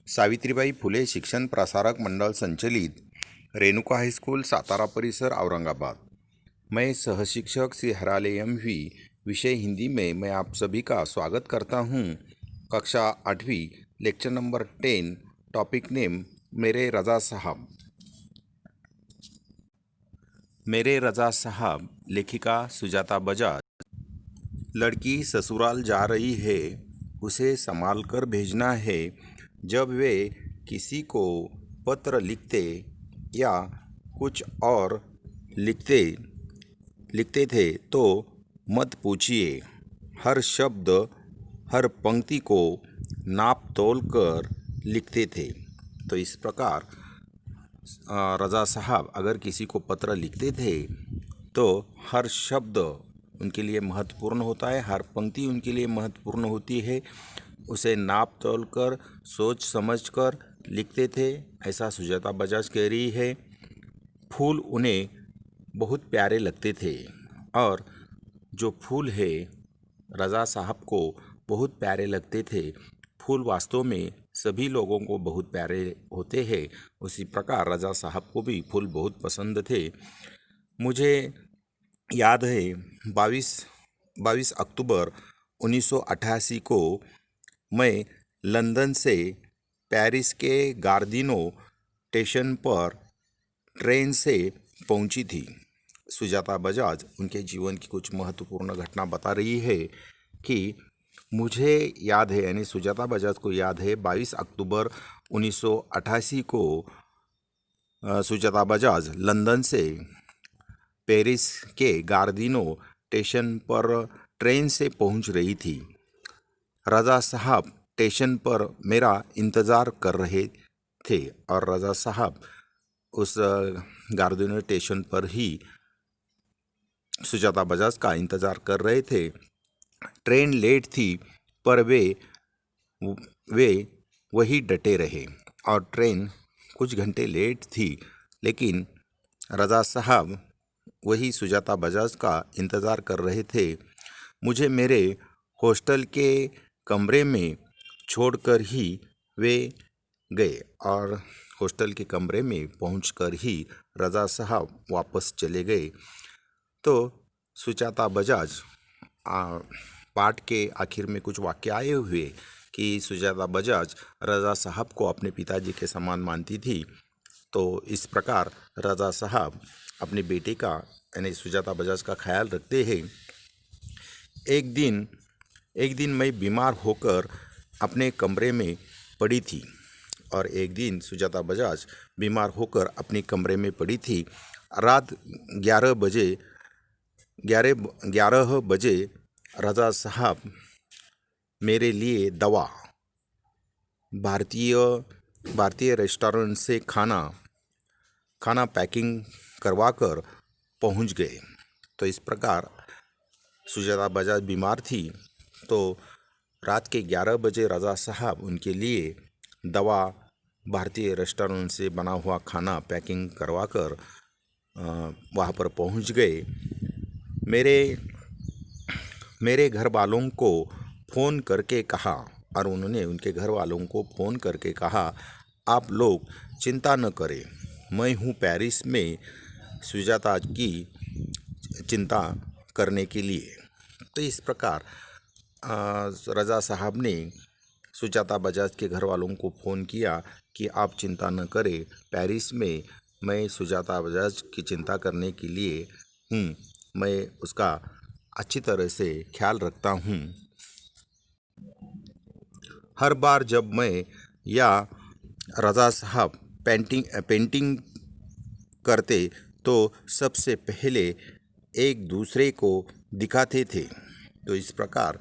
सावित्रीबाई फुले शिक्षण प्रसारक मंडल संचालित रेणुका हाईस्कूल सातारा परिसर औरंगाबाद। मैं सहशिक्षक श्री हराले एम.वी. विषय हिंदी में मैं आप सभी का स्वागत करता हूं। कक्षा 8वीं लेक्चर नंबर 10 टॉपिक नेम मेरे रज़ा साहब। मेरे रज़ा साहब लेखिका सुजाता बजाज। लड़की ससुराल जा रही है, उसे संभाल कर भेजना है। जब वे किसी को पत्र लिखते या कुछ और लिखते लिखते थे तो मत पूछिए, हर शब्द हर पंक्ति को नाप तोल कर लिखते थे। तो इस प्रकार रज़ा साहब अगर किसी को पत्र लिखते थे तो हर शब्द उनके लिए महत्वपूर्ण होता है, हर पंक्ति उनके लिए महत्वपूर्ण होती है। उसे नाप तोल कर सोच समझ कर लिखते थे, ऐसा सुजाता बजाज कह रही है। फूल उन्हें बहुत प्यारे लगते थे और जो फूल है रज़ा साहब को बहुत प्यारे लगते थे। फूल वास्तव में सभी लोगों को बहुत प्यारे होते हैं, उसी प्रकार रज़ा साहब को भी फूल बहुत पसंद थे। मुझे याद है 22 अक्टूबर 1988 को मैं लंदन से पेरिस के गार्दिनो स्टेशन पर ट्रेन से पहुंची थी। सुजाता बजाज उनके जीवन की कुछ महत्वपूर्ण घटना बता रही है कि मुझे याद है, यानी सुजाता बजाज को याद है 22 अक्टूबर 1988 को सुजाता बजाज लंदन से पेरिस के गार्दिनो स्टेशन पर ट्रेन से पहुंच रही थी। रज़ा साहब स्टेशन पर मेरा इंतज़ार कर रहे थे और रज़ा साहब उस गार्दिनो स्टेशन पर ही सुजाता बजाज का इंतज़ार कर रहे थे। ट्रेन लेट थी पर वे वही डटे रहे और ट्रेन कुछ घंटे लेट थी, लेकिन रज़ा साहब वही सुजाता बजाज का इंतज़ार कर रहे थे। मुझे मेरे हॉस्टल के कमरे में छोड़कर ही वे गए और हॉस्टल के कमरे में पहुंचकर ही रज़ा साहब वापस चले गए। तो सुजाता बजाज पाठ के आखिर में कुछ वाक्य आए हुए कि सुजाता बजाज रज़ा साहब को अपने पिताजी के समान मानती थी। तो इस प्रकार रज़ा साहब अपने बेटे का यानी सुजाता बजाज का ख्याल रखते हैं। एक दिन मैं बीमार होकर अपने कमरे में पड़ी थी और एक दिन सुजाता बजाज बीमार होकर अपने कमरे में पड़ी थी। रात 11 बजे रज़ा साहब मेरे लिए दवा भारतीय रेस्टोरेंट से खाना पैकिंग करवाकर पहुंच गए। तो इस प्रकार सुजाता बजाज बीमार थी, तो रात के 11 बजे रज़ा साहब उनके लिए दवा भारतीय रेस्टोरेंट से बना हुआ खाना पैकिंग करवाकर वहाँ पर पहुँच गए। मेरे घर वालों को फ़ोन करके कहा और उन्होंने उनके घर वालों को फ़ोन करके कहा, आप लोग चिंता न करें, मैं हूँ पेरिस में सुजाता की चिंता करने के लिए। तो इस प्रकार रज़ा साहब ने सुजाता बजाज के घर वालों को फ़ोन किया कि आप चिंता न करें, पेरिस में मैं सुजाता बजाज की चिंता करने के लिए हूँ, मैं उसका अच्छी तरह से ख्याल रखता हूँ। हर बार जब मैं या रज़ा साहब पेंटिंग करते तो सबसे पहले एक दूसरे को दिखाते थे। तो इस प्रकार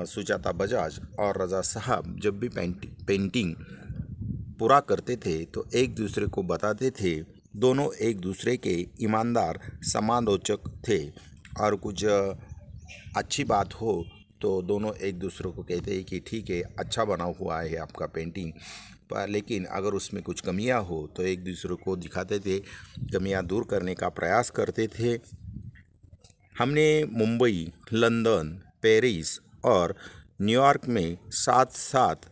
सुजाता बजाज और रज़ा साहब जब भी पेंटिंग पूरा करते थे तो एक दूसरे को बताते थे। दोनों एक दूसरे के ईमानदार समालोचक थे और कुछ अच्छी बात हो तो दोनों एक दूसरे को कहते हैं कि ठीक है, अच्छा बना हुआ है आपका पेंटिंग, पर लेकिन अगर उसमें कुछ कमियां हो तो एक दूसरे को दिखाते थे, कमियां दूर करने का प्रयास करते थे। हमने मुंबई, लंदन, पेरिस और न्यूयॉर्क में साथ साथ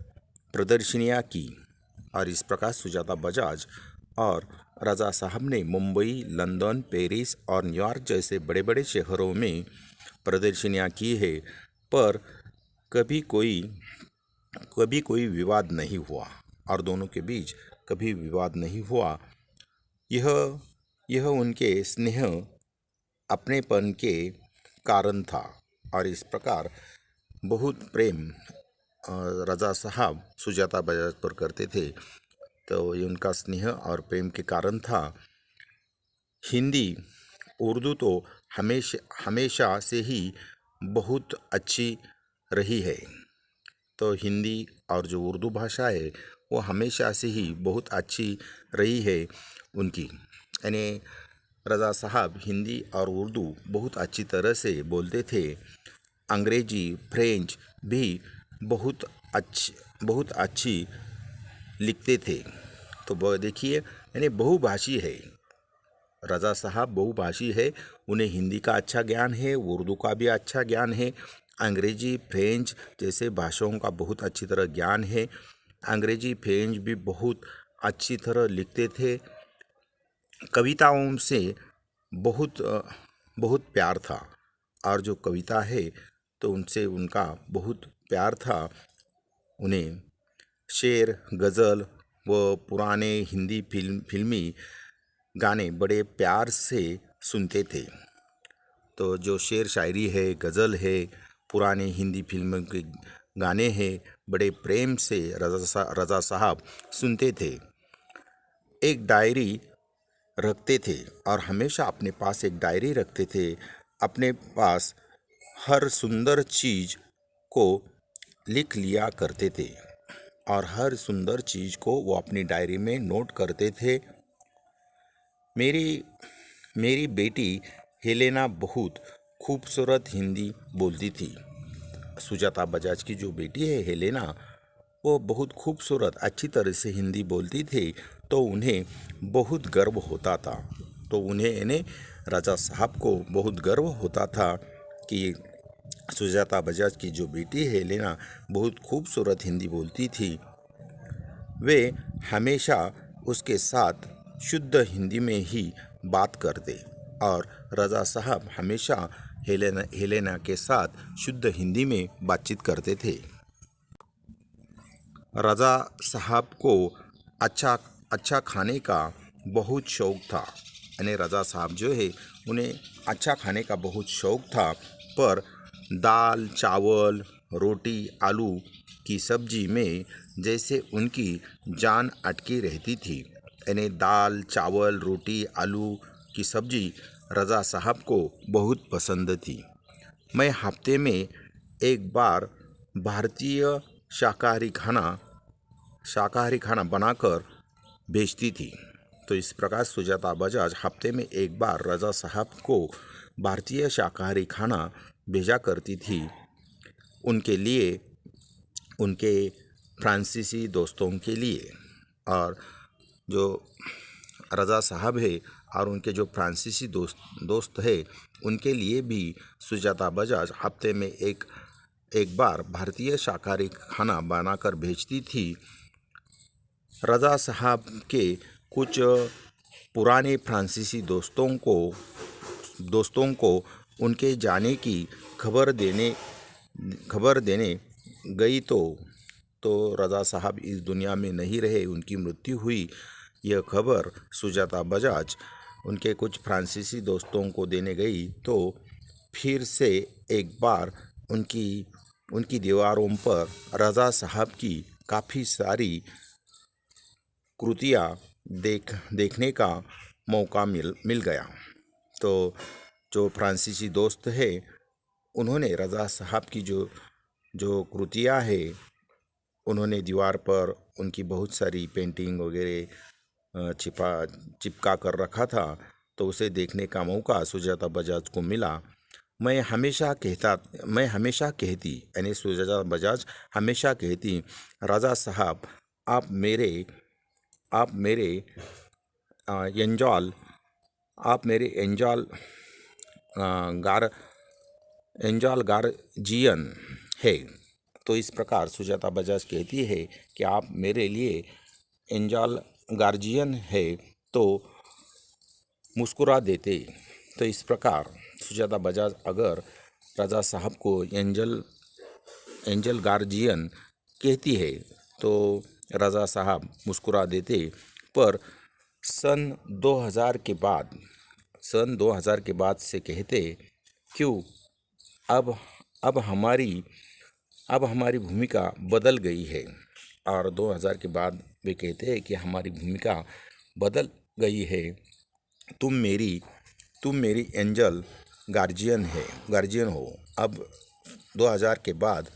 प्रदर्शनियाँ की। और इस प्रकार सुजाता बजाज और रज़ा साहब ने मुंबई, लंदन, पेरिस और न्यूयॉर्क जैसे बड़े बड़े शहरों में प्रदर्शनियाँ की है, पर कभी कोई कभी कोई विवाद नहीं हुआ और दोनों के बीच कभी विवाद नहीं हुआ। यह यह उनके स्नेह, अपनेपन के कारण था। और इस प्रकार बहुत प्रेम रज़ा साहब सुजाता बजाज पर करते थे, तो ये उनका स्नेह और प्रेम के कारण था। हिंदी, उर्दू तो हमेशा हमेशा से ही बहुत अच्छी रही है। तो हिंदी और जो उर्दू भाषा है वो हमेशा से ही बहुत अच्छी रही है उनकी। यानी रज़ा साहब हिंदी और उर्दू बहुत अच्छी तरह से बोलते थे। अंग्रेजी, फ्रेंच भी बहुत अच्छी लिखते थे। तो देखिए, यानी बहुभाषी है रज़ा साहब, बहुभाषी है। उन्हें हिंदी का अच्छा ज्ञान है, उर्दू का भी अच्छा ज्ञान है, अंग्रेजी, फ्रेंच जैसे भाषाओं का बहुत अच्छी तरह ज्ञान है। अंग्रेजी, फ्रेंच भी बहुत अच्छी तरह लिखते थे। कविताओं से बहुत प्यार था, और जो कविता है तो उनसे उनका बहुत प्यार था। उन्हें शेर, गज़ल व पुराने हिंदी फिल्मी गाने बड़े प्यार से सुनते थे। तो जो शेर शायरी है, गज़ल है, पुराने हिंदी फिल्म के गाने हैं, बड़े प्रेम से रज़ा साहब सुनते थे। एक डायरी रखते थे और हमेशा अपने पास एक डायरी रखते थे। अपने पास हर सुंदर चीज़ को लिख लिया करते थे और हर सुंदर चीज़ को वो अपनी डायरी में नोट करते थे। मेरी मेरी बेटी हेलेना बहुत खूबसूरत हिंदी बोलती थी। सुजाता बजाज की जो बेटी है हेलेना, वो बहुत खूबसूरत अच्छी तरह से हिंदी बोलती थी। तो उन्हें बहुत गर्व होता था। तो उन्हें यानी राजा साहब को बहुत गर्व होता था कि सुजाता बजाज की जो बेटी है हेलेना बहुत खूबसूरत हिंदी बोलती थी। वे हमेशा उसके साथ शुद्ध हिंदी में ही बात करते और रज़ा साहब हमेशा हेलेना के साथ शुद्ध हिंदी में बातचीत करते थे। रज़ा साहब को अच्छा अच्छा खाने का बहुत शौक़ था। यानी रज़ा साहब जो है उन्हें अच्छा खाने का बहुत शौक़ था, पर दाल, चावल, रोटी, आलू की सब्जी में जैसे उनकी जान अटकी रहती थी। यानी दाल, चावल, रोटी, आलू की सब्जी रज़ा साहब को बहुत पसंद थी। मैं हफ्ते में एक बार भारतीय शाकाहारी खाना बनाकर भेजती थी। तो इस प्रकार सुजाता बजाज हफ्ते में एक बार रज़ा साहब को भारतीय शाकाहारी खाना भेजा करती थी। उनके लिए, उनके फ्रांसीसी दोस्तों के लिए। और जो रज़ा साहब है और उनके जो फ्रांसीसी दोस्त है उनके लिए भी सुजाता बजाज हफ्ते में एक बार भारतीय शाकाहारी खाना बनाकर भेजती थी। रज़ा साहब के कुछ पुराने फ्रांसीसी दोस्तों को उनके जाने की खबर देने गई, तो रज़ा साहब इस दुनिया में नहीं रहे, उनकी मृत्यु हुई। यह खबर सुजाता बजाज उनके कुछ फ्रांसीसी दोस्तों को देने गई, तो फिर से एक बार उनकी दीवारों पर रज़ा साहब की काफ़ी सारी कृतियाँ देखने का मौका मिल गया। तो जो फ्रांसीसी दोस्त है उन्होंने रज़ा साहब की जो कृतियाँ है उन्होंने दीवार पर उनकी बहुत सारी पेंटिंग वगैरह चिपका कर रखा था। तो उसे देखने का मौका सुजाता बजाज को मिला। मैं हमेशा कहती, यानी सुजाता बजाज हमेशा कहती, राजा साहब आप मेरे एंजल गार्जियन है। तो इस प्रकार सुजाता बजाज कहती है कि आप मेरे लिए एंजल गार्जियन है तो मुस्कुरा देते। तो इस प्रकार सुजाता बजाज अगर रजा साहब को एंजल गार्जियन कहती है तो रजा साहब मुस्कुरा देते। पर सन 2000 के बाद से कहते क्यों अब अब हमारी भूमिका बदल गई है। और 2000 के बाद वे कहते हैं कि हमारी भूमिका बदल गई है। तुम मेरी एंजल गार्जियन हो। अब 2000 के बाद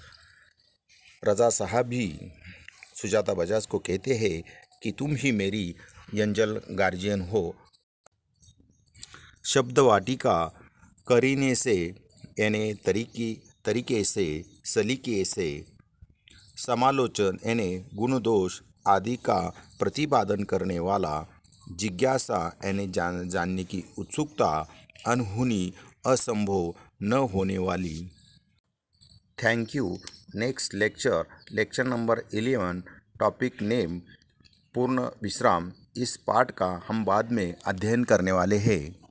रजा साहब भी सुजाता बजाज को कहते हैं कि तुम ही मेरी एंजल गार्जियन हो। शब्द वाटिका करीने से यानी तरीके से, सलीके से, समालोचन यानी गुण दोष आदि का प्रतिपादन करने वाला, जिज्ञासा यानी जानने की उत्सुकता, अनहोनी असंभव न होने वाली। Thank you. Next lecture number 11, topic name पूर्ण विश्राम। इस पाठ का हम बाद में अध्ययन करने वाले हैं।